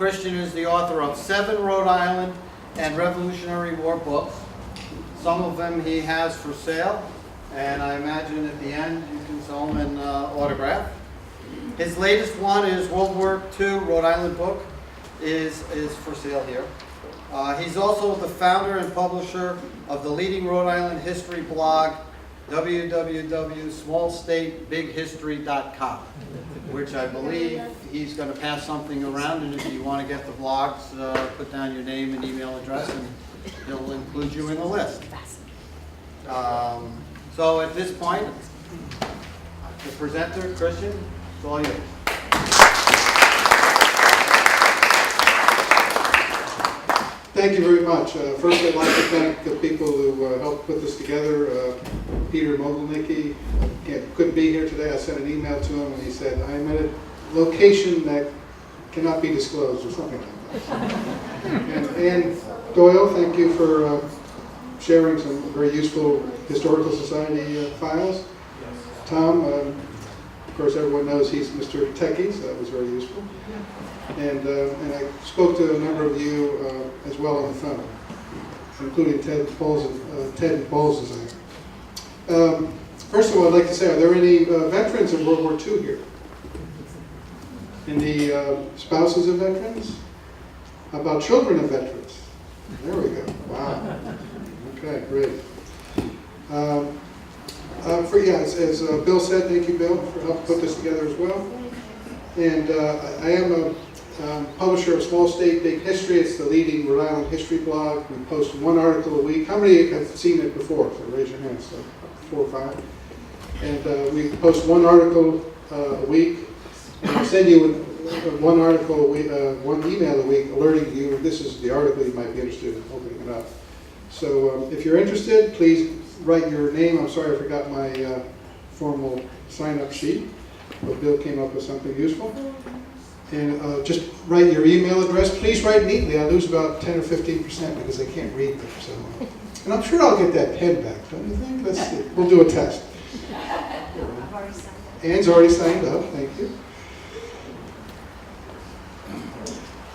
Christian is the author of 7 Rhode Island and Revolutionary War books. Some of them he has for sale, and I imagine at the end you can sell them in autograph. His latest one is World War II Rhode Island book is for sale here. He's also the founder and publisher of the leading Rhode Island history blog, www.smallstatebighistory.com, which I believe he's going to pass something around, and if you want to get the blogs, put down your name and email address, and he'll include you in the list. So at this point, the presenter, Christian, it's all yours. Thank you very much. First, I'd like to thank the people who helped put this together. Peter Mogilnicki couldn't be here today. I sent an email to him, and he said, I'm at a location that cannot be disclosed, or something like that. And Ann Doyle, thank you for sharing some very useful Historical Society files. Tom, of course, everyone knows he's Mr. Techie, so that was very useful. And I spoke to a number of you as well on the phone, including Ted and Paul's design. First of all, I'd like to say, are there any veterans of World War II here? Any spouses of veterans? How about children of veterans? There we go. Wow. Okay, great. As Bill said, thank you, Bill, for helping put this together as well. And I am a publisher of Small State, Big History. It's the leading Rhode Island history blog. We post 1 article a week. How many have seen it before? So raise your hands. So 4 or 5. And we post 1 article a week. And I'll send you one article a week, 1 email a week alerting you this is the article you might be interested in opening it up. So if you're interested, please write your name. I'm sorry I forgot my formal sign-up sheet, but Bill came up with something useful. And just write your email address. Please write neatly. I lose about 10 or 15% because I can't read them. So, and I'm sure I'll get that pen back, don't you think? Let's see. We'll do a test. Anne's already signed up. Thank you.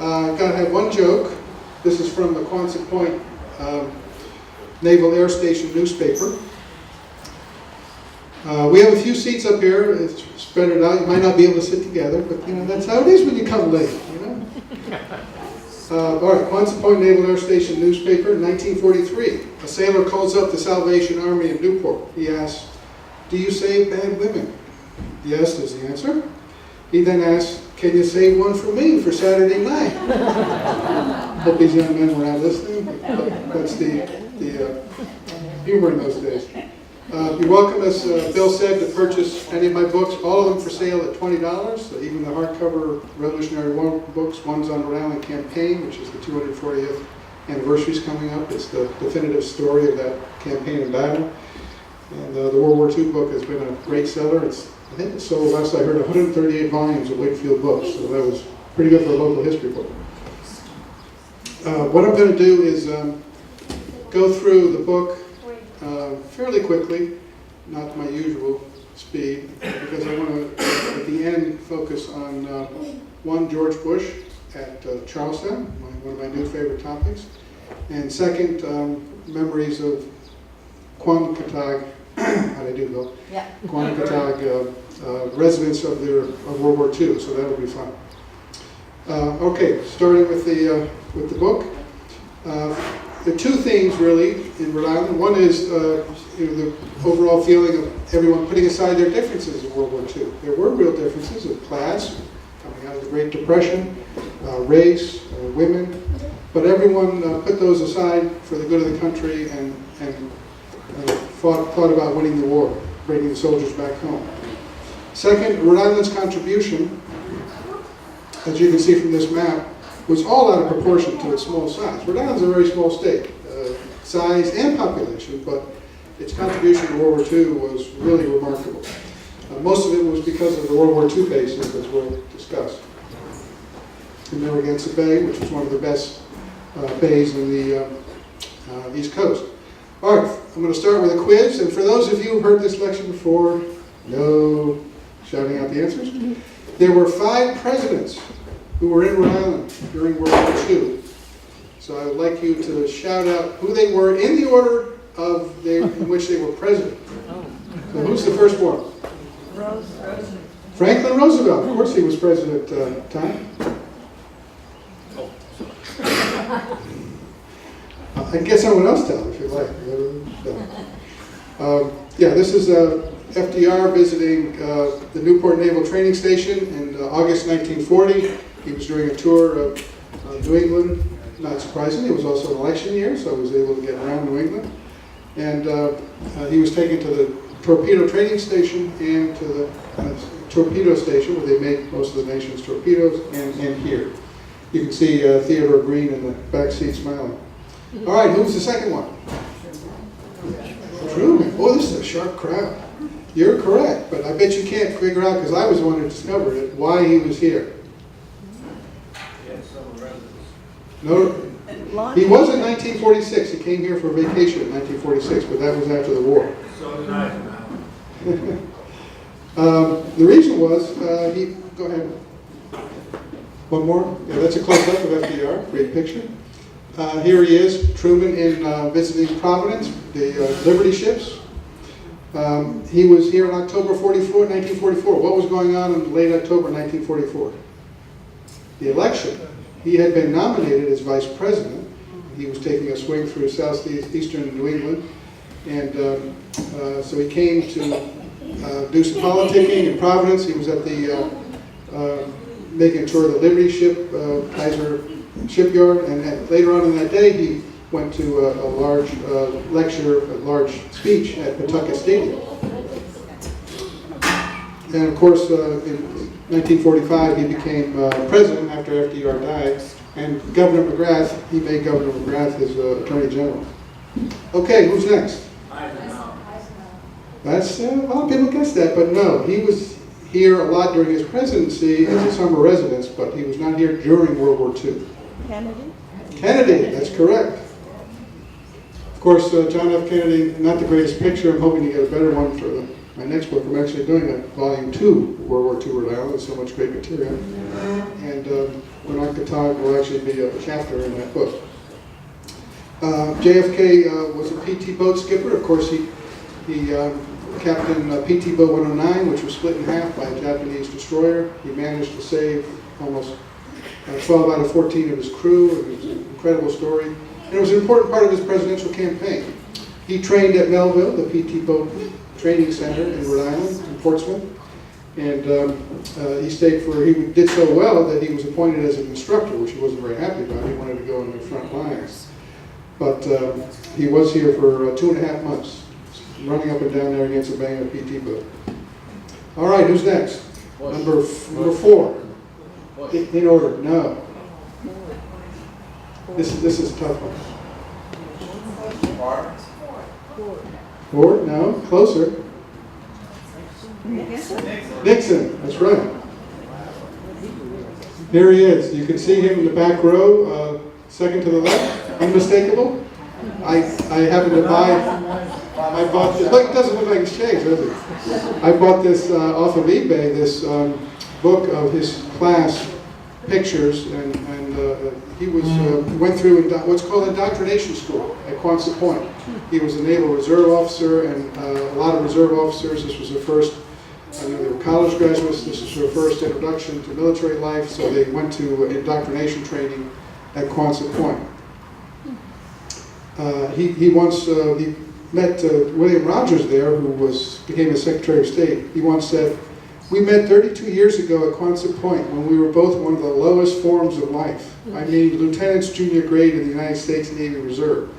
I've got to have one joke. This is from the Quonset Point Naval Air Station newspaper. We have a few seats up here. It's spread it out. You might not be able to sit together, but you know that's how it is when you come late. You know. All right, Quonset Point Naval Air Station newspaper, 1943. A sailor calls up the Salvation Army in Newport. He asks, "Do you save bad women?" "Yes," is the answer. He then asks, "Can you save one for me for Saturday night?" Hope these young men were out listening. That's the humor in those days. You're welcome, as Bill said, to purchase any of my books, all of them for sale at $20, so even the hardcover Revolutionary War books. One's on Rhode Island Campaign, which is the 240th anniversary is coming up. It's the definitive story of that campaign and battle. And the World War II book has been a great seller. I think it sold, last I heard, 138 volumes of Wakefield books, so that was pretty good for a local history book. What I'm going to do is go through the book fairly quickly, not my usual speed, because I want to, at the end, focus on one, George Bush at Charlestown, one of my new favorite topics, and second, memories of Quanticottag, how do I do, Bill? Yeah. Quanticottag residents of World War II, so that will be fun. Okay, starting with the book. There are 2 things really in Rhode Island. One is the overall feeling of everyone putting aside their differences in World War II. There were real differences of class, coming out of the Great Depression, race, women, but everyone put those aside for the good of the country and thought about winning the war, bringing the soldiers back home. Second, Rhode Island's contribution, as you can see from this map, was all out of proportion to its small size. Rhode Island's a very small state, size and population, but its contribution to World War II was really remarkable. Most of it was because of the World War II bases, as we'll discuss. In Narragansett Bay, which was one of the best bays in the East Coast. All right, I'm going to start with a quiz, and for those of you who've heard this lecture before, no shouting out the answers. There were 5 presidents who were in Rhode Island during World War II. So I would like you to shout out who they were in the order in which they were president. So who's the first one? Franklin Roosevelt. Of course he was president at the time. I can get someone else down if you like. Yeah, this is FDR visiting the Newport Naval Training Station in August 1940. He was doing a tour of New England. Not surprisingly, it was also an election year, so he was able to get around New England. And he was taken to the torpedo training station and to the torpedo station where they make most of the nation's torpedoes, and here. You can see Theodore Green in the back seat smiling. All right, who's the second one? Truman. Oh, this is a sharp crowd. You're correct, but I bet you can't figure out, because I was the one who discovered it, why he was here. No, he was in 1946. He came here for vacation in 1946, but that was after the war. So did I. The reason was, go ahead. One more? Yeah, that's a close-up of FDR. Great picture. Here he is, Truman, in visiting Providence, the Liberty ships. He was here in October 1944. What was going on in late October 1944? The election. He had been nominated as vice president. He was taking a swing through southeastern New England. And so he came to do some politicking in Providence. He was at the, making a tour of the Liberty ship, Kaiser shipyard. And later on in that day, he went to a large lecture, a large speech at Pawtucket Stadium. And of course, in 1945, he became president after FDR died, and Governor McGrath, he made Governor McGrath his Attorney General. Okay, who's next? That's, a lot of people guess that, but no, he was here a lot during his presidency as a summer residence, but he was not here during World War II. Kennedy? Kennedy, that's correct. Of course, John F. Kennedy, not the greatest picture. I'm hoping to get a better one for my next book. I'm actually doing a volume 2, World War II Rhode Island. There's so much great material. And when I could talk, will actually be a chapter in that book. JFK was a PT boat skipper. Of course, he captained PT boat 109, which was split in half by a Japanese destroyer. He managed to save almost 12 out of 14 of his crew. It was an incredible story. And it was an important part of his presidential campaign. He trained at Melville, the PT boat training center in Rhode Island, in Portsmouth. And he did so well that he was appointed as an instructor, which he wasn't very happy about. He wanted to go in the front lines. But he was here for 2.5 months, running up and down there against a bang of PT boat. All right, who's next? Number 4. In order, no. This is a tough one. Ford? No. Closer. Nixon. That's right. Here he is. You can see him in the back row, second to the left. Unmistakable. I happened to buy. I bought this. Look, it doesn't look like it's changed, does it? I bought this off of eBay. This book of his class pictures, and he went through what's called indoctrination school at Quonset Point. He was a Naval Reserve officer, and a lot of reserve officers. This was their first. They were college graduates. This was their first introduction to military life, so they went to indoctrination training at Quonset Point. He met William Rogers there, who became a Secretary of State. He once said, "We met 32 years ago at Quonset Point when we were both one of the lowest forms of life. I mean, lieutenant's junior grade in the United States Navy Reserve."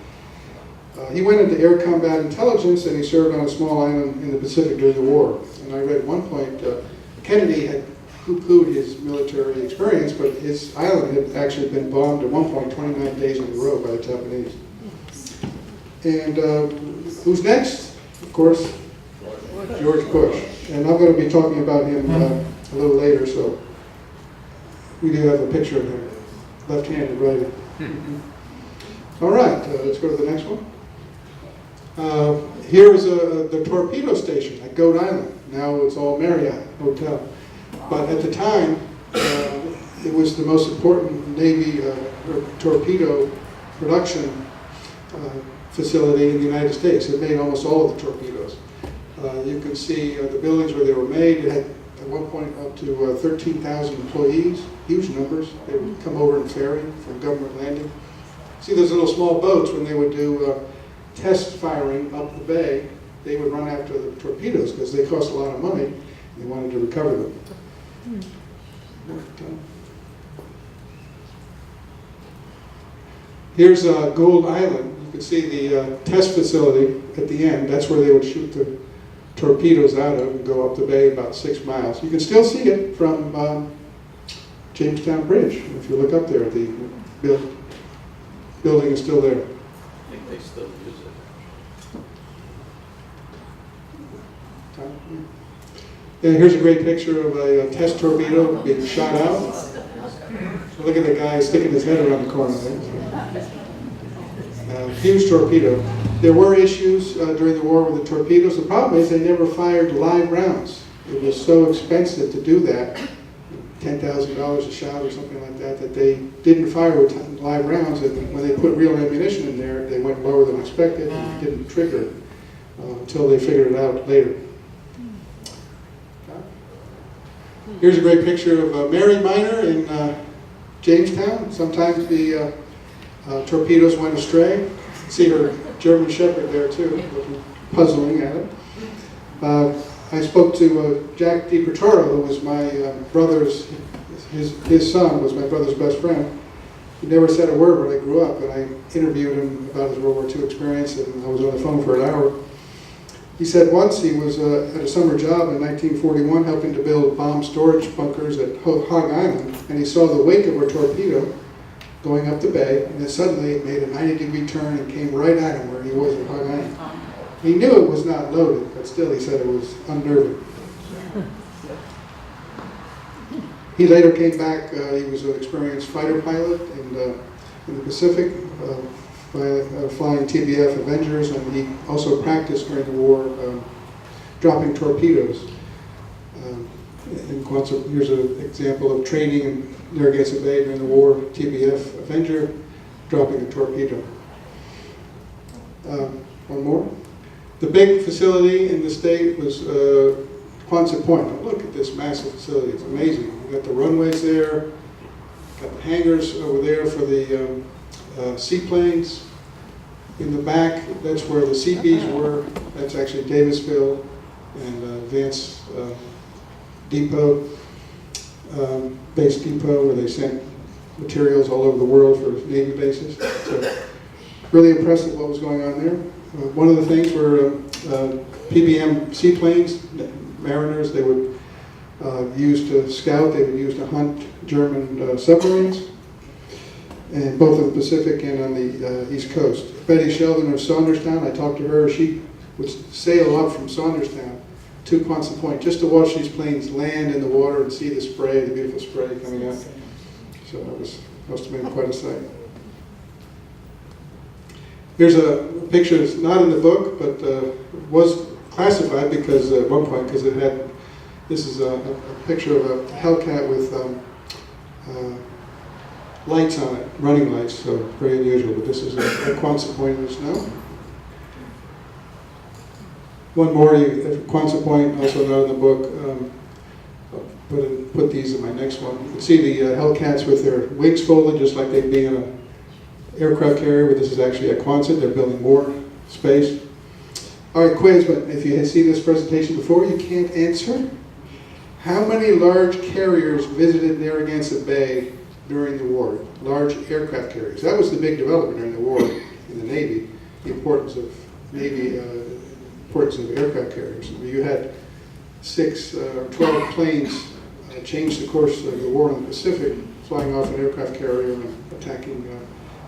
He went into air combat intelligence, and he served on a small island in the Pacific during the war. And I read at one point, Kennedy had poo-pooed his military experience, but his island had actually been bombed at one point 29 days in a row by the Japanese. And who's next? Of course, George Bush. And I'm going to be talking about him a little later, so we do have a picture of him, left-handed writing. All right, let's go to the next one. Here is the torpedo station at Rhode Island. Now it's all Marriott Hotel. But at the time, it was the most important Navy torpedo production facility in the United States. It made almost all of the torpedoes. You can see the buildings where they were made. It had at one point up to 13,000 employees, huge numbers. They would come over and ferry from government landing. See those little small boats, when they would do test firing up the bay, they would run after the torpedoes because they cost a lot of money. They wanted to recover them. Here's Gould Island. You can see the test facility at the end. That's where they would shoot the torpedoes out of and go up the bay about 6 miles. You can still see it from Jamestown Bridge. If you look up there, the building is still there. I think they still use it. And here's a great picture of a test torpedo being shot out. So look at the guy sticking his head around the corner there. Huge torpedo. There were issues during the war with the torpedoes. The problem is they never fired live rounds. It was so expensive to do that, $10,000 a shot or something like that, that they didn't fire with live rounds. And when they put real ammunition in there, they went lower than expected and didn't trigger until they figured it out later. Here's a great picture of a married miner in Jamestown. Sometimes the torpedoes went astray. See her German Shepherd there too, looking puzzling at it. I spoke to Jack DiPertoro, who was my brother's, his son was my brother's best friend. He never said a word when I grew up, and I interviewed him about his World War II experience, and I was on the phone for an hour. He said once he was at a summer job in 1941 helping to build bomb storage bunkers at Hog Island, and he saw the wake of a torpedo going up the bay, and then suddenly it made a 90-degree turn and came right at him where he was at Hog Island. He knew it was not loaded, but still he said it was unnerving. He later came back. He was an experienced fighter pilot in the Pacific, flying TBF Avengers, and he also practiced during the war dropping torpedoes. Here's an example of training in Narragansett Bay during the war, TBF Avenger dropping a torpedo. One more. The big facility in the state was Quonset Point. Now look at this massive facility. It's amazing. You've got the runways there, got the hangars over there for the seaplanes. In the back, that's where the CBs were. That's actually Davisville and Vance Depot, base depot, where they sent materials all over the world for Navy bases. So really impressive what was going on there. One of the things were PBM seaplanes, mariners they would use to scout, they would use to hunt German submarines, and both in the Pacific and on the East Coast. Betty Sheldon of Saunderstown, I talked to her, she would sail up from Saunderstown to Quonset Point just to watch these planes land in the water and see the spray, the beautiful spray coming out. So that must have been quite a sight. Here's a picture that's not in the book, but was classified because at one point, because it had, this is a picture of a Hellcat with lights on it, running lights, so very unusual, but this is a Quonset Point in the snow. One more, Quonset Point, also not in the book. I'll put these in my next one. You can see the Hellcats with their wings folded, just like they'd be in an aircraft carrier, but this is actually at Quonset. They're building more space. All right, quiz, but if you had seen this presentation before, you can't answer. How many large carriers visited Narragansett Bay during the war? Large aircraft carriers. That was the big development during the war in the Navy, the importance of Navy, importance of aircraft carriers. You had 6 or 12 planes change the course of the war in the Pacific, flying off an aircraft carrier and attacking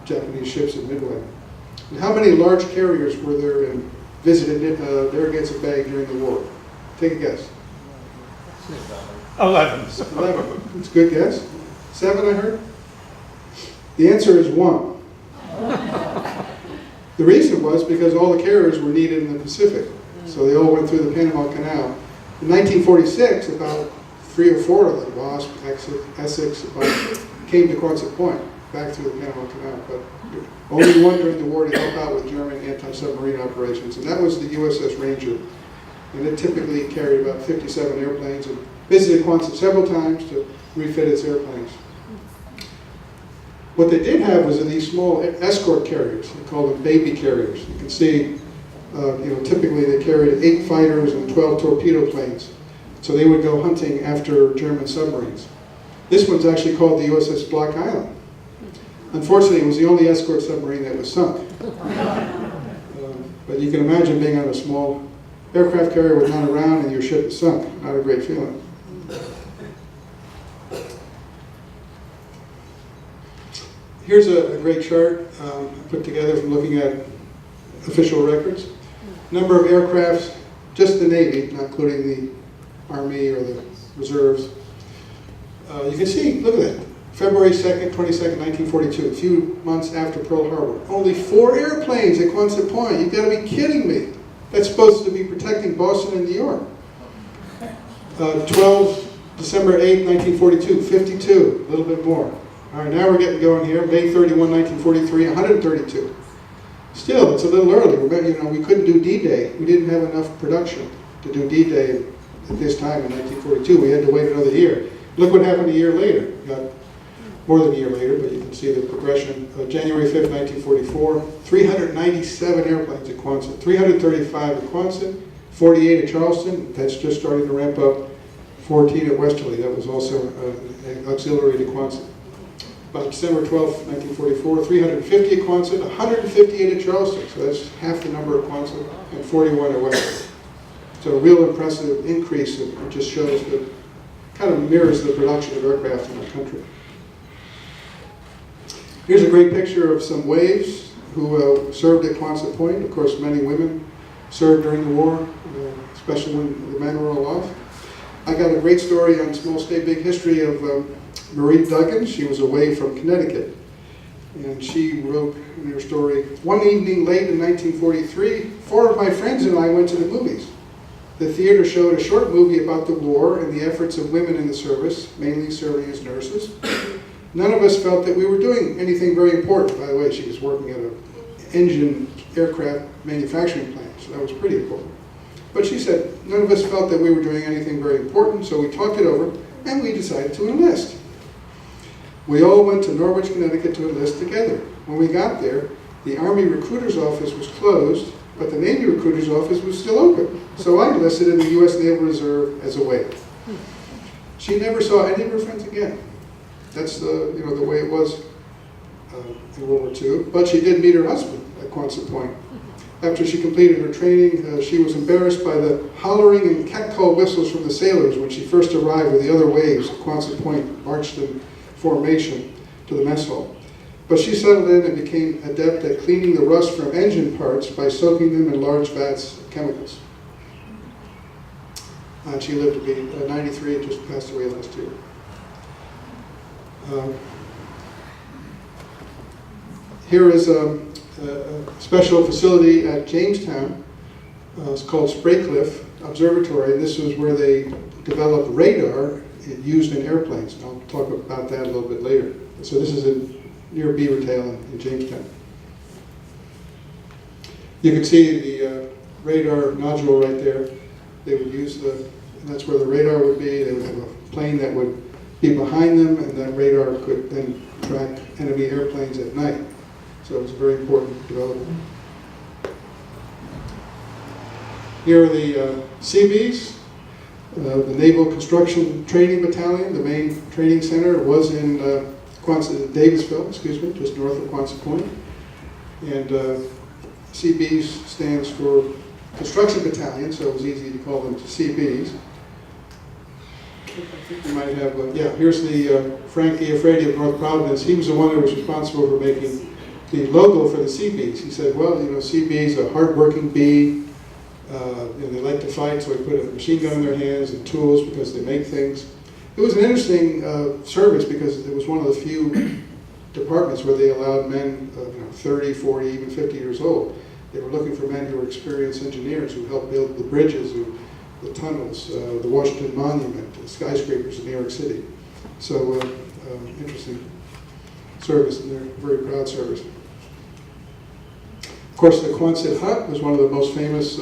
Japanese ships in Midway. And how many large carriers were there and visited Narragansett Bay during the war? Take a guess. 11. 11. That's a good guess. 7, I heard? The answer is 1. The reason was because all the carriers were needed in the Pacific. So they all went through the Panama Canal. In 1946, about 3 or 4 of them, Wasp, Essex, came to Quonset Point, back through the Panama Canal, but only one during the war to help out with German anti-submarine operations, and that was the USS Ranger. And it typically carried about 57 airplanes and visited Quonset several times to refit its airplanes. What they did have was these small escort carriers. They called them baby carriers. You can see, typically they carried 8 fighters and 12 torpedo planes. So they would go hunting after German submarines. This one's actually called the USS Block Island. Unfortunately, it was the only escort submarine that was sunk. But you can imagine being on a small aircraft carrier with none around and your ship is sunk. Not a great feeling. Here's a great chart put together from looking at official records. Number of aircrafts, just the Navy, not including the Army or the reserves. You can see, look at that. February 2nd, 22nd, 1942, a few months after Pearl Harbor. Only 4 airplanes at Quonset Point. You've got to be kidding me. That's supposed to be protecting Boston and New York. 12, December 8, 1942, 52, a little bit more. All right, now we're getting going here. May 31, 1943, 132. Still, it's a little early. We couldn't do D-Day. We didn't have enough production to do D-Day at this time in 1942. We had to wait another year. Look what happened a year later. Got more than a year later, but you can see the progression. January 5th, 1944, 397 airplanes at Quonset, 335 at Quonset, 48 at Charleston. That's just starting to ramp up. 14 at Westerly. That was also an auxiliary to Quonset. By December 12th, 1944, 350 at Quonset, 158 at Charleston. So that's half the number at Quonset, and 41 at Westerly. So a real impressive increase. It just shows that, kind of mirrors the production of aircraft in our country. Here's a great picture of some waves who served at Quonset Point. Of course, many women served during the war, especially when the men were all off. I got a great story on Small State Big History of Marie Duggan. She was away from Connecticut. And she wrote in her story, "One evening late in 1943, 4 of my friends and I went to the movies. The theater showed a short movie about the war and the efforts of women in the service, mainly serving as nurses. None of us felt that we were doing anything very important." By the way, she was working at an engine aircraft manufacturing plant, so that was pretty important. But she said, none of us felt that we were doing anything very important, so we talked it over and we decided to enlist. We all went to Norwich, Connecticut to enlist together. When we got there, the Army recruiter's office was closed, but the Navy recruiter's office was still open. So I enlisted in the U.S. Naval Reserve as a waiter. She never saw any of her friends again. That's the way it was in World War II. But she did meet her husband at Quonset Point. After she completed her training, she was embarrassed by the hollering and catcall whistles from the sailors when she first arrived with the other waves at Quonset Point, marched in formation to the mess hall. But she settled in and became adept at cleaning the rust from engine parts by soaking them in large vats of chemicals. She lived to be 93 and just passed away last year. Here is a special facility at Jamestown. It's called Spraycliff Observatory, and this is where they developed radar used in airplanes. And I'll talk about that a little bit later. So this is near Beavertail in Jamestown. You can see the radar nodule right there. They would use and that's where the radar would be. They would have a plane that would be behind them, and that radar could then track enemy airplanes at night. So it was a very important development. Here are the Seabees, the Naval Construction Training Battalion. The main training center was in Davisville, just north of Quonset Point. And Seabees stands for Construction Battalion, so it was easy to call them Seabees. I think we might have, here's the Frank Iafredi of North Providence. He was the one that was responsible for making the logo for the Seabees. He said, well, Seabees are hard-working bee, they like to fight, so we put a machine gun in their hands and tools because they make things. It was an interesting service because it was one of the few departments where they allowed men 30, 40, even 50 years old. They were looking for men who were experienced engineers who helped build the bridges, who the tunnels, the Washington Monument, the skyscrapers in New York City. So interesting service, and they're very proud service. Of course, the Quonset hut was one of the most famous,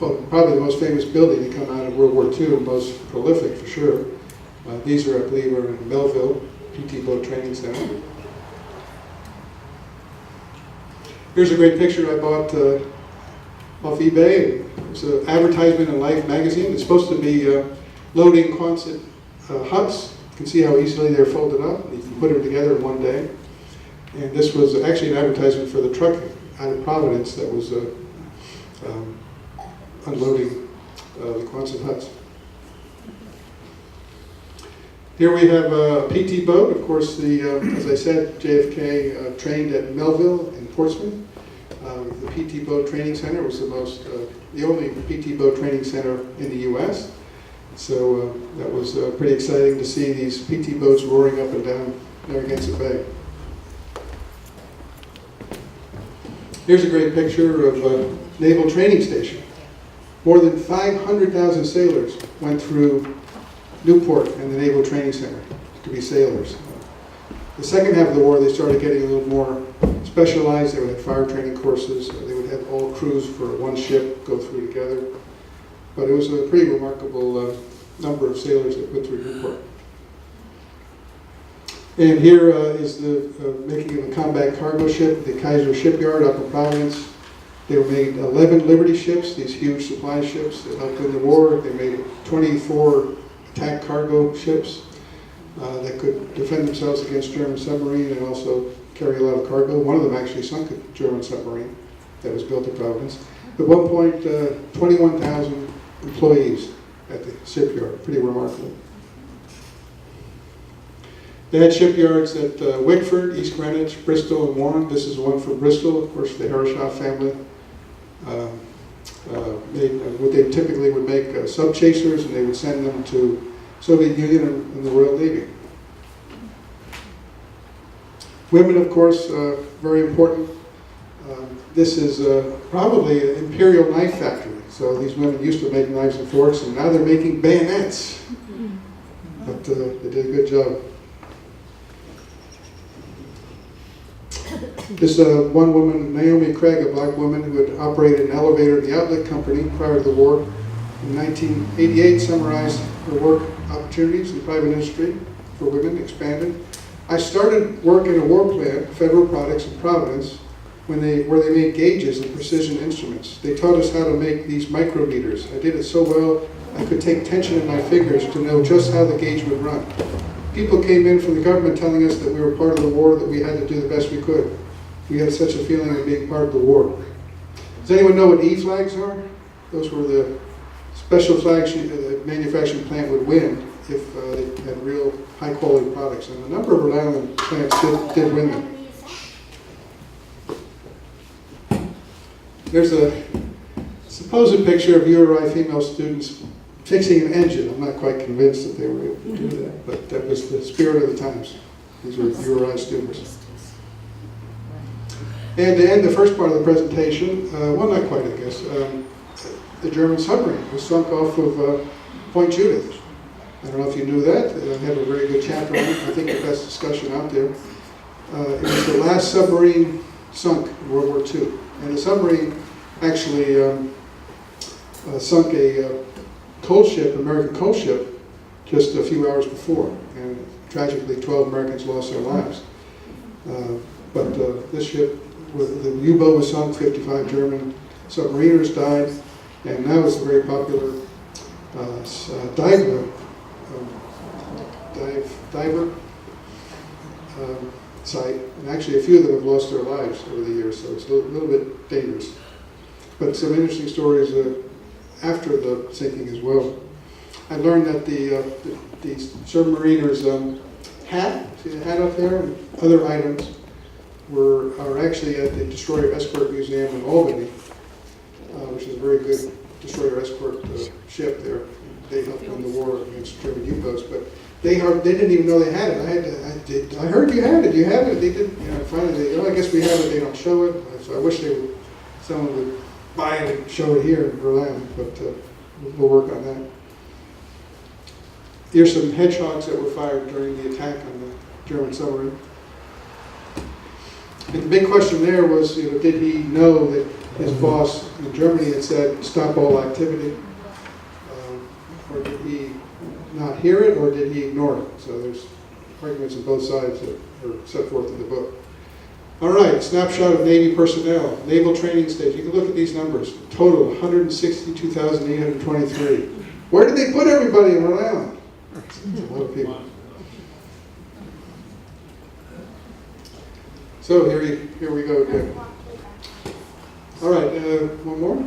well, probably the most famous building to come out of World War II, and most prolific for sure. These are, I believe, are in Melville, PT Boat Training Center. Here's a great picture I bought off eBay. It's an advertisement in Life magazine. It's supposed to be loading Quonset huts. You can see how easily they're folded up. You can put them together in one day. And this was actually an advertisement for the truck out of Providence that was unloading the Quonset huts. Here we have a PT boat. Of course, as I said, JFK trained at Melville in Portsmouth. The PT Boat Training Center was the only PT Boat Training Center in the U.S. So that was pretty exciting to see these PT boats roaring up and down Narragansett Bay. Here's a great picture of a naval training station. More than 500,000 sailors went through Newport and the Naval Training Center to be sailors. The second half of the war, they started getting a little more specialized. They would have fire training courses. They would have all crews for one ship go through together. But it was a pretty remarkable number of sailors that went through Newport. And here is the making of a combat cargo ship, the Kaiser Shipyard up in Providence. They made 11 Liberty ships, these huge supply ships that helped in the war. They made 24 attack cargo ships that could defend themselves against German submarine and also carry a lot of cargo. One of them actually sunk a German submarine that was built at Providence. At one point, 21,000 employees at the shipyard, pretty remarkable. They had shipyards at Wickford, East Greenwich, Bristol, and Warren. This is one for Bristol. Of course, the Harrishaw family what they typically would make sub chasers, and they would send them to Soviet Union and the Royal Navy. Women, of course, very important. This is probably an imperial knife factory. So these women used to make knives and forks, and now they're making bayonets. But they did a good job. This one woman, Naomi Craig, a black woman who had operated an elevator in the outlet company prior to the war, in 1988 summarized her work opportunities in private industry for women, expanded. I started work in a war plant, Federal Products in Providence, where they made gauges and precision instruments. They taught us how to make these micrometers. I did it so well, I could take tension in my fingers to know just how the gauge would run. People came in from the government telling us that we were part of the war, that we had to do the best we could. We had such a feeling of being part of the war. Does anyone know what E-flags are? Those were the special flags the manufacturing plant would win if they had real high-quality products. And a number of Rhode Island plants did win them. There's a supposed picture of URI female students fixing an engine. I'm not quite convinced that they were able to do that, but that was the spirit of the times. These were URI students. And to end the first part of the presentation, well, not quite, I guess, the German submarine was sunk off of Point Judith. I don't know if you knew that. I have a very good chapter on it. I think the best discussion out there. It was the last submarine sunk in World War II. And the submarine actually sunk a coal ship, American coal ship, just a few hours before. And tragically, 12 Americans lost their lives. But this ship, the U-boat was sunk, 55 German submariners died, and now it's a very popular diver site, and actually a few of them have lost their lives over the years, so it's a little bit dangerous. But some interesting stories after the sinking as well. I learned that the submariners' hat, see the hat up there, and other items are actually at the Destroyer Escort Museum in Albany, which is a very good destroyer escort ship there. They helped win the war against German U-boats, but they didn't even know they had it. I heard you had it. Do you have it? They did. Finally, I guess we have it. They don't show it. So I wish someone would buy it and show it here in Rhode Island. But we'll work on that. Here's some hedgehogs that were fired during the attack on the German submarine. And the big question there was, did he know that his boss in Germany had said, stop all activity? Or did he not hear it, or did he ignore it? So there's arguments on both sides that are set forth in the book. All right, snapshot of Navy personnel. Naval training stage. You can look at these numbers. Total, 162,823. Where did they put everybody in Rhode Island? That's a lot of people. So here we go again. All right, one more.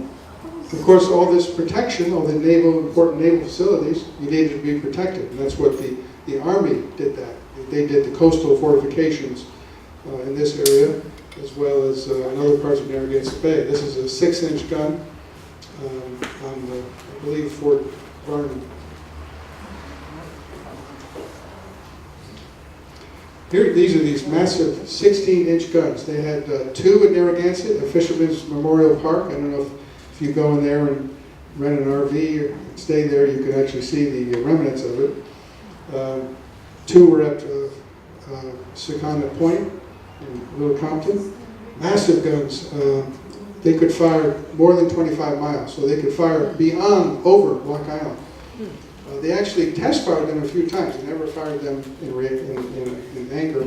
Of course, all this protection, all the important naval facilities, you needed to be protected. And that's what the Army did that. They did the coastal fortifications in this area, as well as in other parts of Narragansett Bay. This is a 6-inch gun on, I believe, Fort Varnum. Here, these are these massive 16-inch guns. They had 2 at Narragansett, a Fisherman's Memorial Park. I don't know if you go in there and rent an RV or stay there, you can actually see the remnants of it. 2 were at Secunda Point in Little Compton. Massive guns. They could fire more than 25 miles, so they could fire over Block Island. They actually test fired them a few times. They never fired them in anger,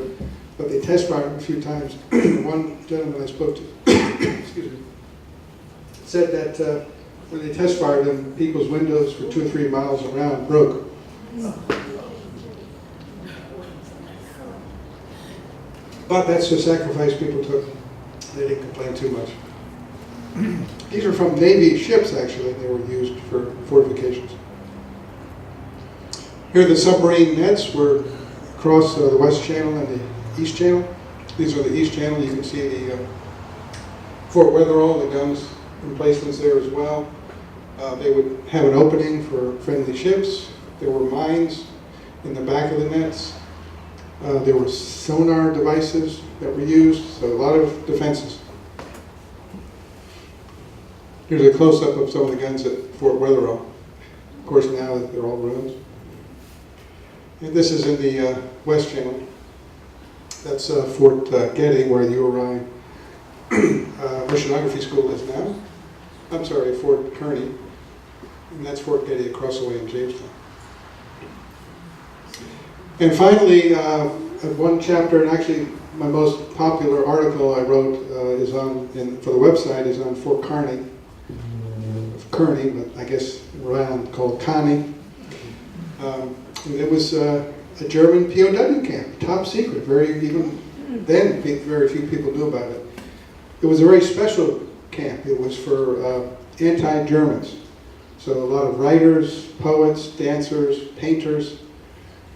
but they test fired them a few times. One gentleman I spoke to excuse me, said that when they test fired them, people's windows for 2 or 3 miles around broke. But that's the sacrifice people took. They didn't complain too much. These are from Navy ships, actually. They were used for fortifications. Here the submarine nets were across the West Channel and the East Channel. These are the East Channel. You can see the Fort Weatherall, the guns emplacements there as well. They would have an opening for friendly ships. There were mines in the back of the nets. There were sonar devices that were used, so a lot of defenses. Here's a close-up of some of the guns at Fort Weatherall. Of course, now they're all ruins. And this is in the West Channel. That's Fort Getty, where the URI Oceanography School is now. I'm sorry, Fort Kearny. And that's Fort Getty across the way in Jamestown. And finally, one chapter, and actually my most popular article I wrote for the website is on Fort Kearny, but I guess around called Connie. And it was a German POW camp, top secret. Even then, very few people knew about it. It was a very special camp. It was for anti-Germans. So a lot of writers, poets, dancers, painters.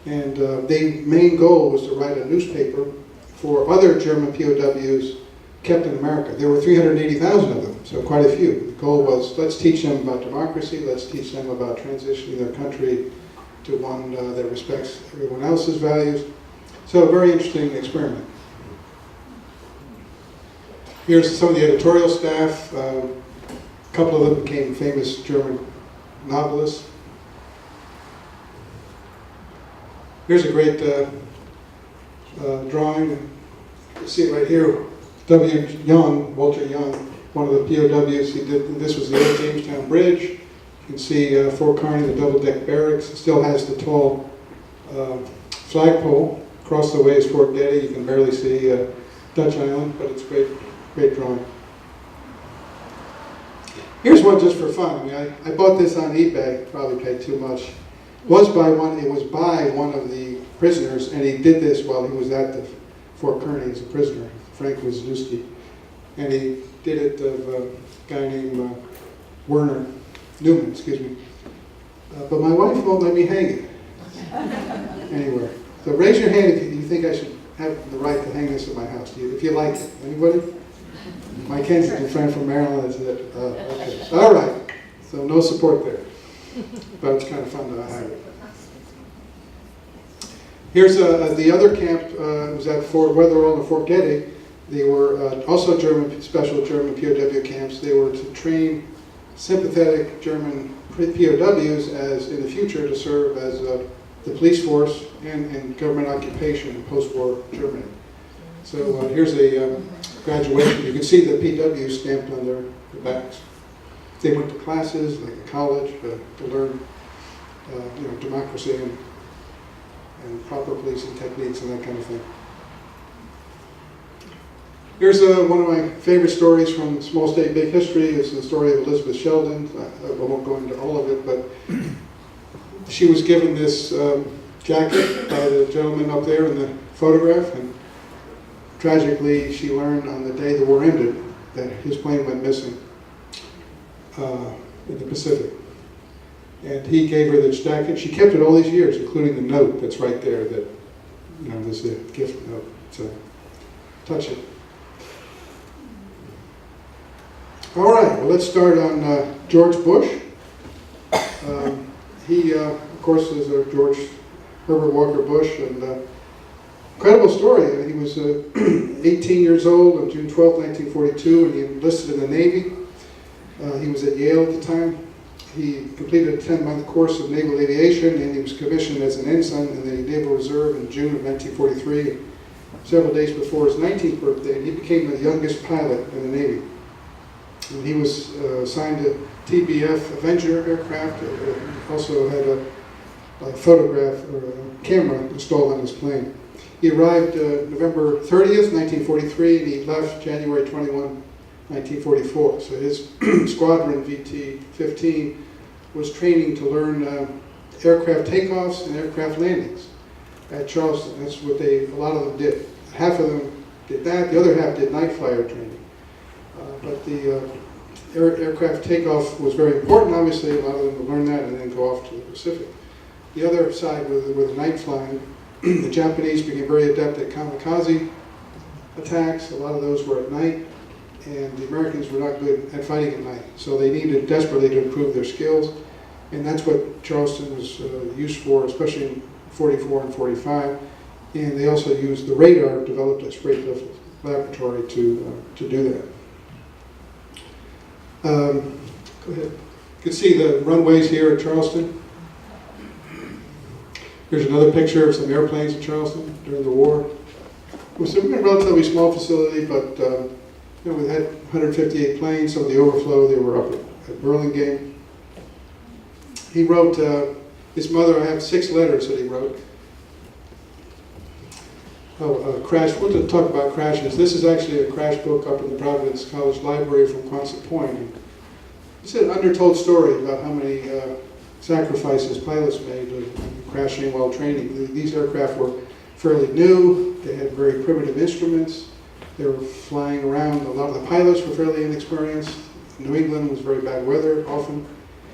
And their main goal was to write a newspaper for other German POWs kept in America. There were 380,000 of them, so quite a few. The goal was, let's teach them about democracy, let's teach them about transitioning their country to one that respects everyone else's values. So a very interesting experiment. Here's some of the editorial staff. A couple of them became famous German novelists. Here's a great drawing. You see it right here. Walter Young, one of the POWs. This was the old Jamestown Bridge. You can see Fort Kearny, the double-deck barracks. It still has the tall flagpole. Across the way is Fort Getty. You can barely see Dutch Island, but it's great drawing. Here's one just for fun. I mean, I bought this on eBay. Probably paid too much. It was by one of the prisoners, and he did this while he was at the Fort Kearny as a prisoner, Frank Wisniewski. And he did it of a guy named Newman, excuse me. But my wife won't let me hang it anywhere. So raise your hand if you think I should have the right to hang this at my house, if you like it. Anybody? My Kensington friend from Maryland is it. Okay. All right. So no support there. But it's kind of fun to have it. Here's the other camp. It was at Fort Weatherall and Fort Getty. They were also special German POW camps. They were to train sympathetic German POWs as in the future to serve as the police force and in government occupation in post-war Germany. So here's a graduation. You can see the PW stamped on their backs. They went to classes like a college to learn democracy and proper policing techniques and that kind of thing. Here's one of my favorite stories from Small State Big History. It's the story of Elizabeth Sheldon. I won't go into all of it, but she was given this jacket by the gentleman up there in the photograph, and tragically she learned on the day the war ended that his plane went missing in the Pacific. And he gave her this jacket. She kept it all these years, including the note that's right there that, there's a gift note. So touch it. All right, well, let's start on George Bush. He, of course, is George Herbert Walker Bush, and incredible story. He was 18 years old on June 12, 1942, and he enlisted in the Navy. He was at Yale at the time. He completed a 10-month course of naval aviation, and he was commissioned as an ensign in the Naval Reserve in June of 1943, several days before his 19th birthday, and he became the youngest pilot in the Navy. And he was assigned to TBF Avenger aircraft. Also had a photograph or a camera installed on his plane. He arrived November 30th, 1943, and he left January 21, 1944. So his squadron, VT-15, was training to learn aircraft takeoffs and aircraft landings at Charleston. That's what a lot of them did. Half of them did that. The other half did night flyer training. But the aircraft takeoff was very important. Obviously, a lot of them would learn that and then go off to the Pacific. The other side, with the night flying, the Japanese became very adept at kamikaze attacks. A lot of those were at night, and the Americans were not good at fighting at night. So they needed desperately to improve their skills, and that's what Charleston was used for, especially in 44 and 45. And they also used the radar, developed a Sprague laboratory to do that. Go ahead. You can see the runways here at Charleston. Here's another picture of some airplanes in Charleston during the war. It was a relatively small facility, but we had 158 planes, so the overflow, they were up at Burlingame. He wrote, his mother, I have 6 letters that he wrote. Crash. We'll talk about crashes. This is actually a crash book up in the Providence College Library from Quonset Point. It's an undertold story about how many sacrifices pilots made crashing while training. These aircraft were fairly new. They had very primitive instruments. They were flying around. A lot of the pilots were fairly inexperienced. New England was very bad weather often.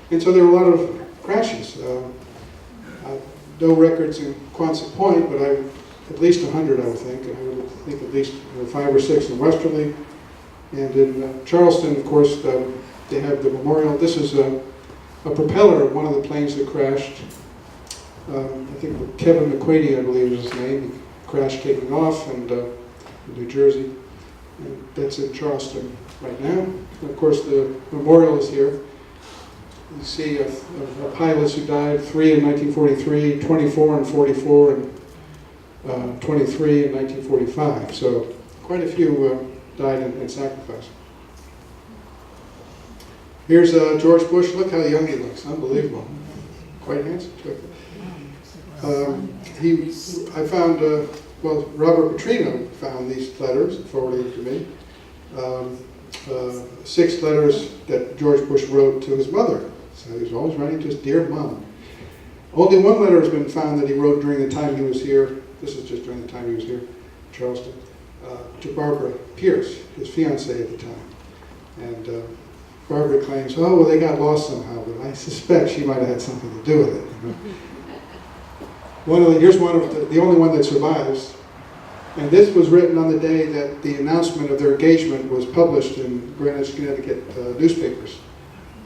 And so there were a lot of crashes. No records in Quonset Point, but at least 100, I would think. I would think at least 5 or 6 in Westerly. And in Charleston, of course, they have the memorial. This is a propeller of one of the planes that crashed. I think Kevin McQuady, I believe is his name. He crashed taking off in New Jersey. And that's in Charleston right now. And of course, the memorial is here. You see pilots who died, 3 in 1943, 24 in 44, and 23 in 1945, so quite a few died in sacrifice. Here's George Bush. Look how young he looks. Unbelievable. Quite handsome, too. I found, Robert Petrino found these letters and forwarded them to me. 6 letters that George Bush wrote to his mother. So he was always writing to his dear mom. Only 1 letter has been found that he wrote during the time he was here. This is just during the time he was here in Charleston, to Barbara Pierce, his fiancée at the time. And Barbara claims, they got lost somehow, but I suspect she might have had something to do with it. Here's one of the only one that survives. And this was written on the day that the announcement of their engagement was published in Greenwich, Connecticut newspapers.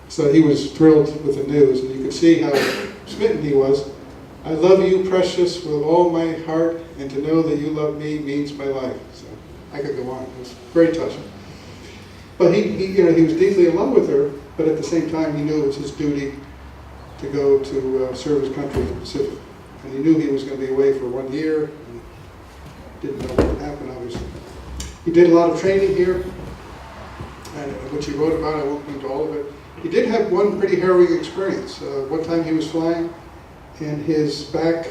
So he was thrilled with the news, and you can see how smitten he was. I love you, precious, with all my heart, and to know that you love me means my life. So I could go on. It was very touching. But he was deeply in love with her, but at the same time, he knew it was his duty to go to serve his country in the Pacific. And he knew he was going to be away for 1 year, and didn't know what would happen, obviously. He did a lot of training here, and which he wrote about. I won't go into all of it. He did have one pretty harrowing experience. One time he was flying, and his back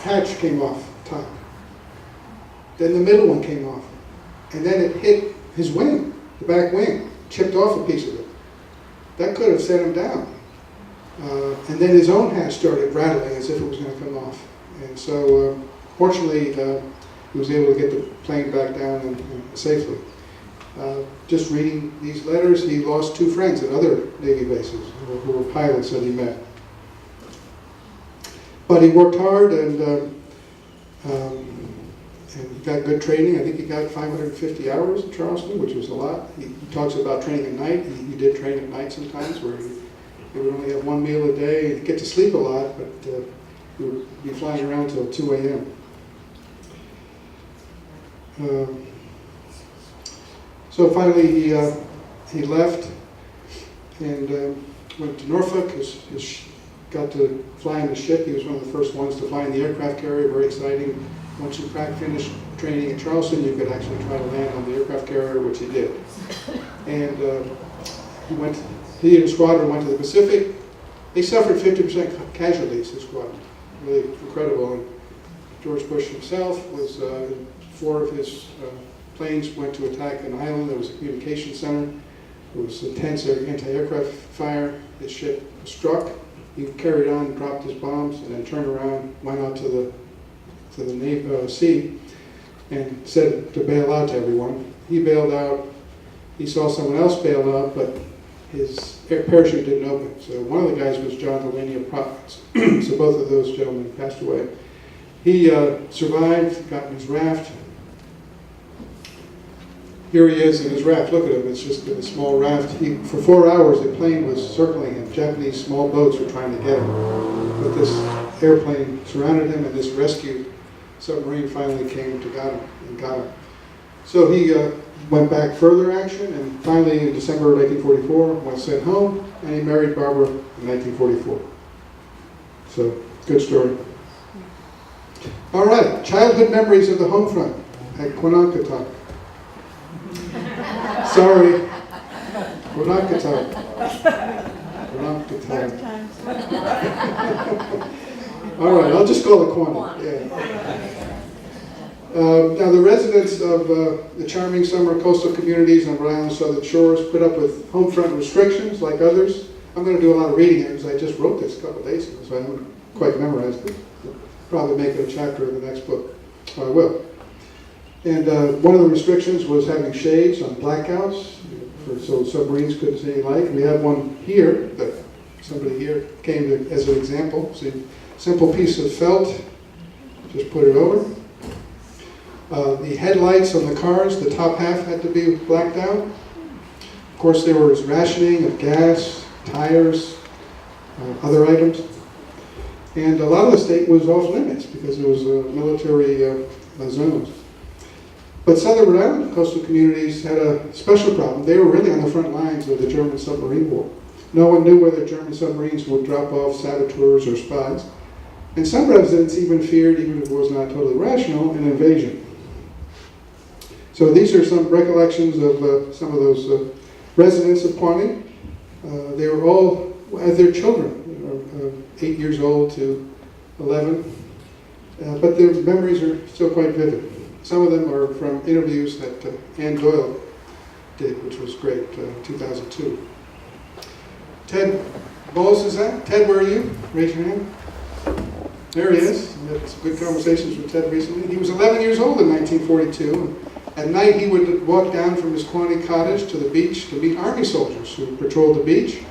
hatch came off top. Then the middle one came off, and then it hit his wing, the back wing, chipped off a piece of it. That could have set him down. And then his own hatch started rattling as if it was going to come off. And so, fortunately, he was able to get the plane back down and safely. Just reading these letters, he lost 2 friends at other Navy bases who were pilots that he met. But he worked hard and got good training. I think he got 550 hours at Charleston, which was a lot. He talks about training at night. He did train at night sometimes, where he would only have 1 meal a day. He'd get to sleep a lot, but he would be flying around till 2 a.m. So finally, he left and went to Norfolk. Got to fly in the ship. He was one of the first ones to fly in the aircraft carrier. Very exciting. Once you finished training at Charleston, you could actually try to land on the aircraft carrier, which he did. And he and his squadron went to the Pacific. They suffered 50% casualties, his squadron. Really incredible. And George Bush himself was, 4 of his planes went to attack an island. There was a communication center. There was intense anti-aircraft fire. His ship struck. He carried on, dropped his bombs, and then turned around, went out to the sea, and said to bail out to everyone. He bailed out. He saw someone else bail out, but his parachute didn't open. So one of the guys was John Delaney of Providence. So both of those gentlemen passed away. He survived, got in his raft. Here he is in his raft. Look at him. It's just a small raft. For 4 hours, the plane was circling him. Japanese small boats were trying to get him. But this airplane surrounded him, and this rescue submarine finally came to got him. So he went back further action, and finally in December of 1944 was sent home, and he married Barbara in 1944. So, good story. All right, childhood memories of the home front at Quanankatak. Sorry, Quanankatak. All right, I'll just call it Quanah. Yeah. Now, the residents of the charming summer coastal communities on Rhode Island's southern shores put up with home front restrictions like others. I'm going to do a lot of reading here because I just wrote this a couple of days ago, so I haven't quite memorized it. I'll probably make it a chapter in the next book. I will. And one of the restrictions was having shades on blackouts, so submarines couldn't see any light. We have one here that somebody here came to, as an example. See, simple piece of felt, just put it over. The headlights on the cars, the top half had to be blacked out. Of course, there was rationing of gas, tires, other items. And a lot of the state was off limits because it was military zones. But southern Rhode Island coastal communities had a special problem. They were really on the front lines of the German submarine war. No one knew whether German submarines would drop off saboteurs or spies. And some residents even feared, even if it was not totally rational, an invasion. So these are some recollections of some of those residents of Quanah. They were all, as their children, 8 years old to 11. But their memories are still quite vivid. Some of them are from interviews that Ann Doyle did, which was great, 2002. Ted Bowles is that? Ted, where are you? Raise your hand. There he is. I had some good conversations with Ted recently. He was 11 years old in 1942. At night, he would walk down from his Quanah cottage to the beach to meet Army soldiers who patrolled the beach.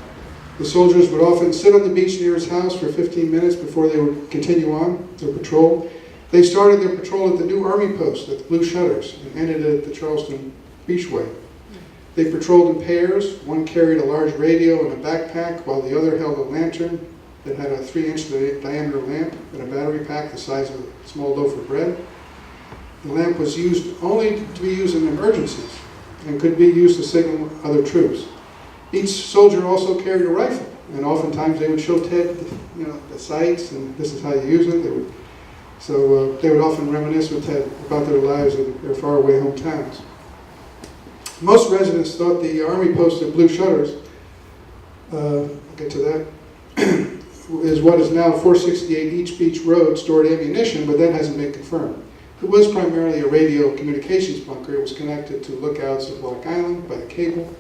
The soldiers would often sit on the beach near his house for 15 minutes before they would continue on their patrol. They started their patrol at the new Army post at the Blue Shutters and ended it at the Charleston Beachway. They patrolled in pairs. One carried a large radio and a backpack, while the other held a lantern that had a 3-inch diameter lamp and a battery pack the size of a small loaf of bread. The lamp was used only to be used in emergencies and could be used to signal other troops. Each soldier also carried a rifle, and oftentimes they would show Ted, the sights, and this is how you use it. They would often reminisce with Ted about their lives in their faraway hometowns. Most residents thought the Army post at Blue Shutters, I'll get to that, is what is now 468 East Beach Road stored ammunition, but that hasn't been confirmed. It was primarily a radio communications bunker. It was connected to lookouts at Block Island by a cable,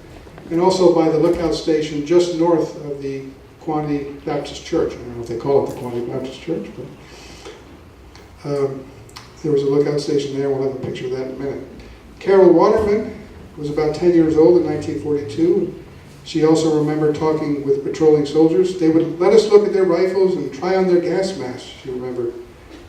and also by the lookout station just north of the Quantity Baptist Church. I don't know if they call it the Quantity Baptist Church, but there was a lookout station there. We'll have a picture of that in a minute. Carol Waterman was about 10 years old in 1942. She also remembered talking with patrolling soldiers. They would let us look at their rifles and try on their gas masks, she remembered.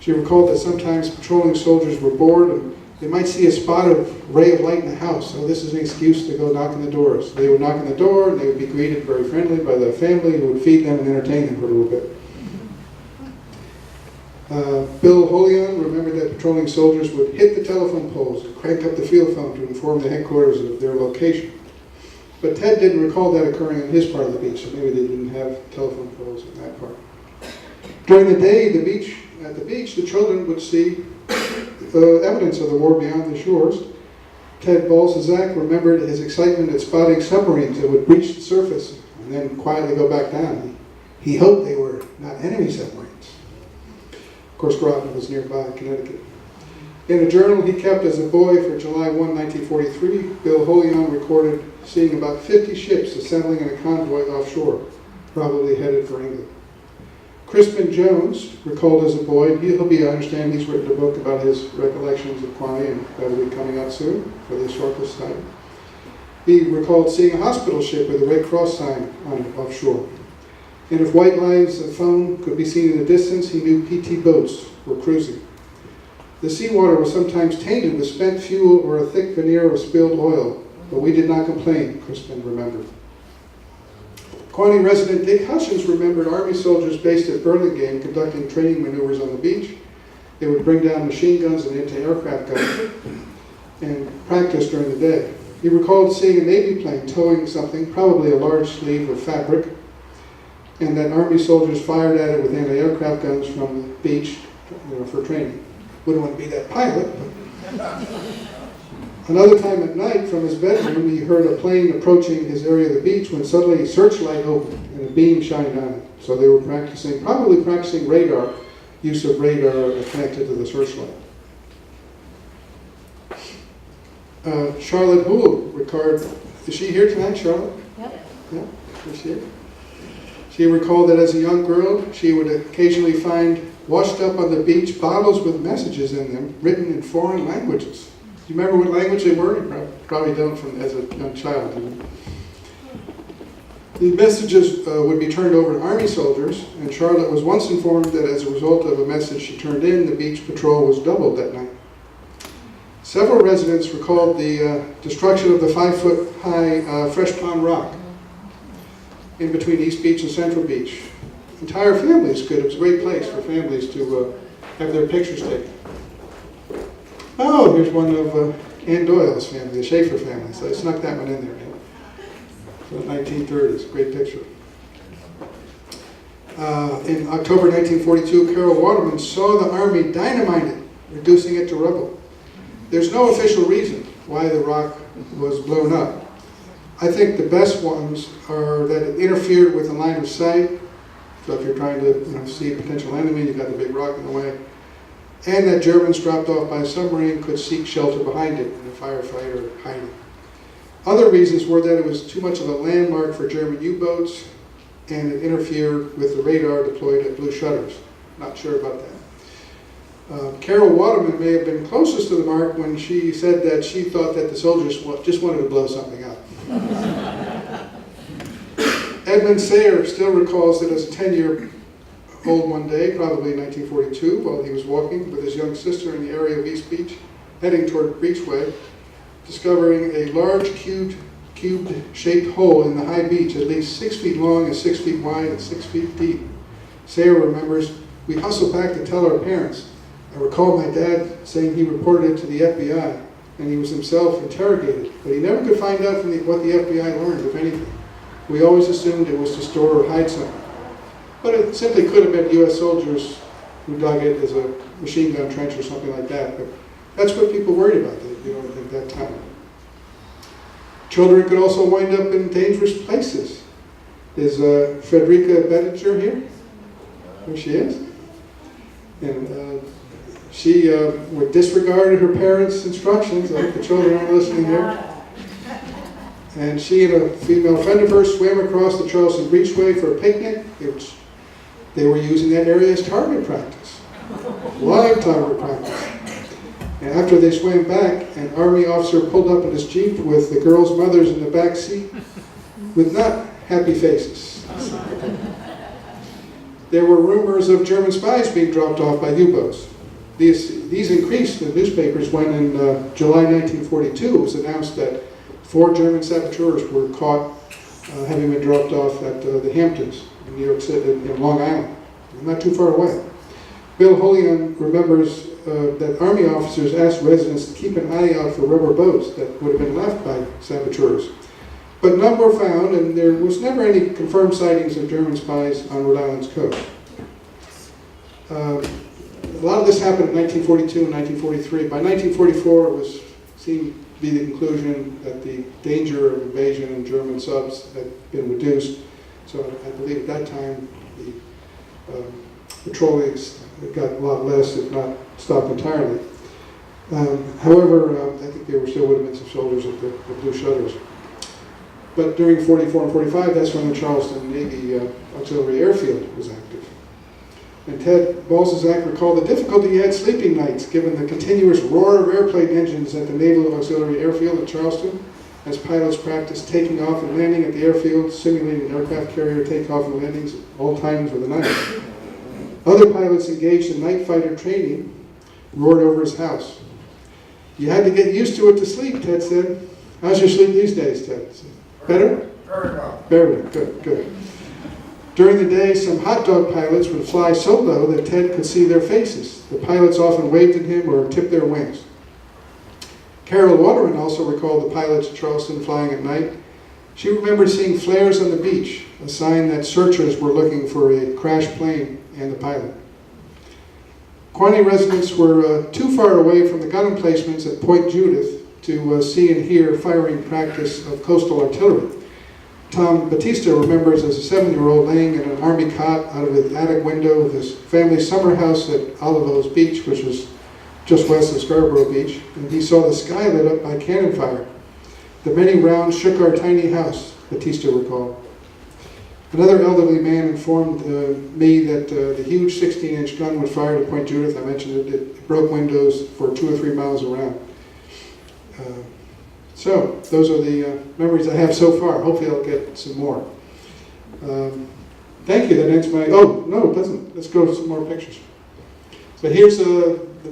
She recalled that sometimes patrolling soldiers were bored and they might see a spot of ray of light in the house, so this is an excuse to go knock on the doors. They would knock on the door and they would be greeted very friendly by the family who would feed them and entertain them for a little bit. Bill Holion remembered that patrolling soldiers would hit the telephone poles and crank up the field phone to inform the headquarters of their location. But Ted didn't recall that occurring on his part of the beach, so maybe they didn't have telephone poles in that part. During the day, at the beach, the children would see evidence of the war beyond the shores. Ted Balsazak remembered his excitement at spotting submarines that would breach the surface and then quietly go back down. He hoped they were not enemy submarines. Of course, Groton was nearby, Connecticut. In a journal he kept as a boy for July 1, 1943, Bill Holion recorded seeing about 50 ships assembling in a convoy offshore, probably headed for England. Crispin Jones recalled as a boy, I understand he's written a book about his recollections of Quantity, and that'll be coming out soon for the historical society. He recalled seeing a hospital ship with a Red Cross sign on it offshore. And if white lines of foam could be seen in the distance, he knew PT boats were cruising. The seawater was sometimes tainted with spent fuel or a thick veneer of spilled oil, but we did not complain, Crispin remembered. Quantity resident Dick Hutchins remembered Army soldiers based at Burlingame conducting training maneuvers on the beach. They would bring down machine guns and anti-aircraft guns and practice during the day. He recalled seeing a Navy plane towing something, probably a large sleeve of fabric, and that Army soldiers fired at it with anti-aircraft guns from the beach for training. Wouldn't want to be that pilot, but... Another time at night, from his bedroom, he heard a plane approaching his area of the beach when suddenly a searchlight opened and a beam shined on it. So they were probably practicing radar, use of radar connected to the searchlight. Charlotte Houle recalled, is she here tonight, Charlotte? Yep. Yeah, is she here? She recalled that as a young girl, she would occasionally find washed up on the beach bottles with messages in them written in foreign languages. Do you remember what language they were? You probably don't as a young child. The messages would be turned over to Army soldiers, and Charlotte was once informed that as a result of a message she turned in, the beach patrol was doubled that night. Several residents recalled the destruction of the 5-foot-high Fresh Pond Rock in between East Beach and Central Beach. Entire families could. It was a great place for families to have their pictures taken. Oh, here's one of Ann Doyle's family, the Schaefer family. So I snuck that one in there. From the 1930s, great picture. In October 1942, Carol Waterman saw the Army dynamite it, reducing it to rubble. There's no official reason why the rock was blown up. I think the best ones are that it interfered with the line of sight. So if you're trying to see a potential enemy, you've got the big rock in the way. And that Germans dropped off by a submarine could seek shelter behind it in a firefighter hiding. Other reasons were that it was too much of a landmark for German U-boats and it interfered with the radar deployed at Blue Shutters. Not sure about that. Carol Waterman may have been closest to the mark when she said that she thought that the soldiers just wanted to blow something up. Edmund Sayer still recalls that as a 10-year-old one day, probably in 1942, while he was walking with his young sister in the area of East Beach, heading toward Beachway, discovering a large cubed-shaped hole in the high beach, at least 6 feet long and 6 feet wide and 6 feet deep. Sayer remembers, "We hustled back to tell our parents. I recall my dad saying he reported it to the FBI, and he was himself interrogated, but he never could find out from what the FBI learned, if anything. We always assumed it was to store or hide something. But it simply could have been U.S. soldiers who dug it as a machine gun trench or something like that. But that's what people worried about at that time. Children could also wind up in dangerous places. Is Frederica Bettinger here? There she is. And she would disregard her parents' instructions. I hope the children aren't listening here. And she and a female friend of hers swam across the Charleston Beachway for a picnic. They were using that area as target practice, live target practice. And after they swam back, an Army officer pulled up in his Jeep with the girls' mothers in the back seat with not happy faces. There were rumors of German spies being dropped off by U-boats. These increased in newspapers when in July 1942 it was announced that 4 German saboteurs were caught having been dropped off at the Hamptons in New York City, in Long Island, not too far away. Bill Holian remembers that Army officers asked residents to keep an eye out for rubber boats that would have been left by saboteurs. But none were found, and there was never any confirmed sightings of German spies on Rhode Island's coast. A lot of this happened in 1942 and 1943. By 1944, it seemed to be the conclusion that the danger of invasion in German subs had been reduced. So I believe at that time the patrolling got a lot less, if not stopped entirely. However, I think there still would have been some soldiers at the Blue Shutters. But during 44 and 45, that's when the Charleston Navy Auxiliary Airfield was active. And Ted Balzazak recalled the difficulty he had sleeping nights, given the continuous roar of airplane engines at the Naval Auxiliary Airfield at Charleston, as pilots practiced taking off and landing at the airfield, simulating aircraft carrier takeoff and landings at all times of the night. Other pilots engaged in night fighter training roared over his house. You had to get used to it to sleep, Ted said. How's your sleep these days, Ted? Better? Very well. Very good, good. During the day, some hot dog pilots would fly so low that Ted could see their faces. The pilots often waved at him or tipped their wings. Carol Waterman also recalled the pilots at Charleston flying at night. She remembered seeing flares on the beach, a sign that searchers were looking for a crashed plane and the pilot. Quaney residents were too far away from the gun emplacements at Point Judith to see and hear firing practice of coastal artillery. Tom Batista remembers as a 7-year-old laying in an Army cot out of his attic window of his family's summer house at Olivos Beach, which was just west of Scarborough Beach, and he saw the sky lit up by cannon fire. The many rounds shook our tiny house, Batista recalled. Another elderly man informed me that the huge 16-inch gun would fire to Point Judith. I mentioned it broke windows for 2 or 3 miles around. So those are the memories I have so far. Hopefully I'll get some more. Thank you, that ends my, oh, no, it doesn't. Let's go to some more pictures. So here's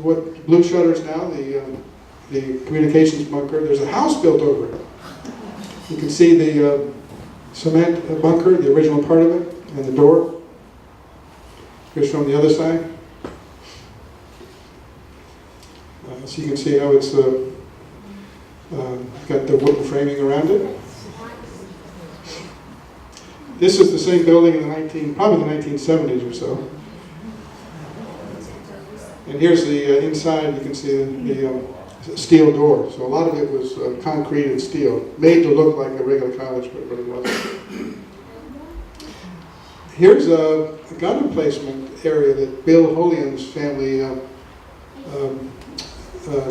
what Blue Shutters now, the communications bunker. There's a house built over it. You can see the cement bunker, the original part of it, and the door. Here's from the other side. So you can see how it's got the wooden framing around it. This is the same building in the probably the 1970s or so. And here's the inside. You can see the steel door. So a lot of it was concrete and steel, made to look like a regular college, but it really wasn't. Here's a gun emplacement area that Bill Holian's family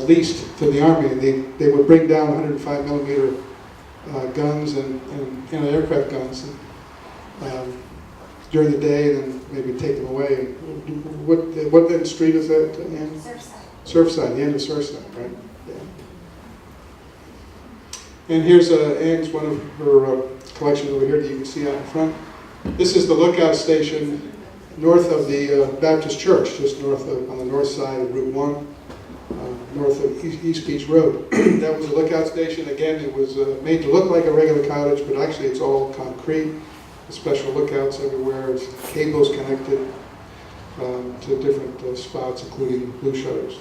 leased to the Army. And they would bring down 105 millimeter guns and aircraft guns during the day, and then maybe take them away. What then street is that? Surfside. Surfside, the end of Surfside, right? Yeah. And here's Anne's one of her collections over here that you can see out in front. This is the lookout station north of the Baptist Church, just on the north side of Route 1. North of East Beach Road. That was a lookout station. Again, it was made to look like a regular cottage, but actually it's all concrete. Special lookouts everywhere. It's cables connected to different spots, including Blue Shutters.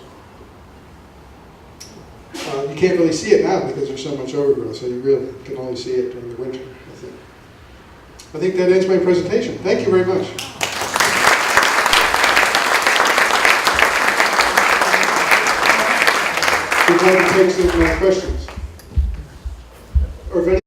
You can't really see it now because there's so much overgrowth, so you really can only see it during the winter, I think. I think that ends my presentation. Thank you very much. We'd like to take some questions. Or if any